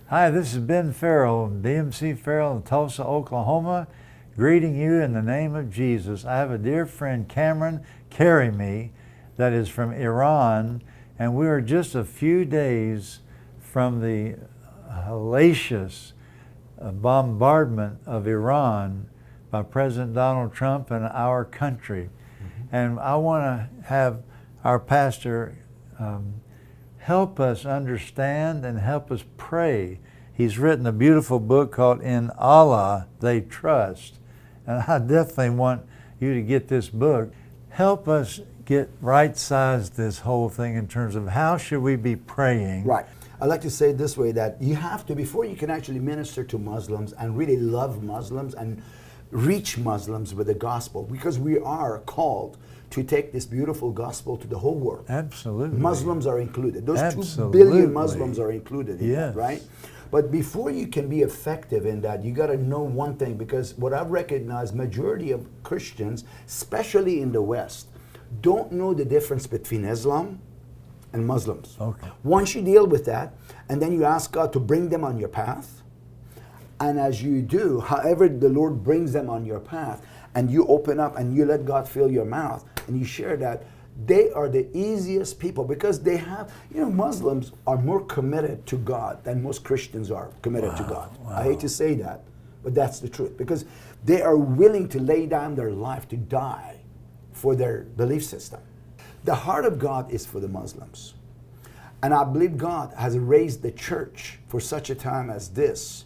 Hi, this is Ben Ferrell, DMC Ferrell in Tulsa, Oklahoma, greeting you in the name of Jesus. I have a dear friend, Kamran Karimi, that is from Iran, and we are just a few days from the hellacious bombardment of Iran by President Donald Trump and our country. And I want to have our pastor help us understand and help us pray. He's written a beautiful book called In Allah They Trust. And I definitely want you to get this book. Help us get right-sized this whole thing in terms of how should we be praying. Right. I like to say it this way, that you have to, before you can actually minister to Muslims and really love Muslims and reach Muslims with the gospel, because we are called to take this beautiful gospel to the whole world. Absolutely. Muslims are included. Those Absolutely. 2 billion Muslims are included in Yes. that, right? But before you can be effective in that, you got to know one thing, because what I've recognized, majority of Christians, especially in the West, don't know the difference between Islam and Muslims. Okay. Once you deal with that, and then you ask God to bring them on your path, and as you do, however the Lord brings them on your path, and you open up and you let God fill your mouth, and you share that, they are the easiest people, because they have, Muslims are more committed to God than most Christians are committed to God. I hate to say that, but that's the truth, because they are willing to lay down their life to die for their belief system. The heart of God is for the Muslims. And I believe God has raised the church for such a time as this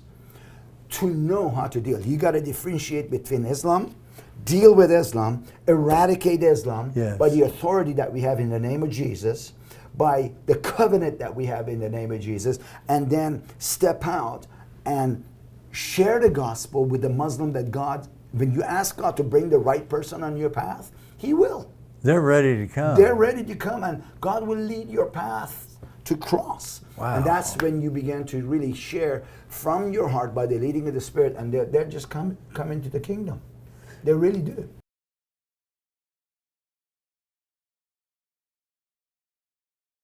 to know how to deal. You got to differentiate between Islam, deal with Islam, eradicate Islam by the authority that we have in the name of Jesus, by the covenant that we have in the name of Jesus, and then step out and share the gospel with the Muslim that God, when you ask God to bring the right person on your path, He will. They're ready to come. They're ready to come, and God will lead your path to cross. Wow. And that's when you begin to really share from your heart by the leading of the Spirit, and they're just come into the kingdom. They really do.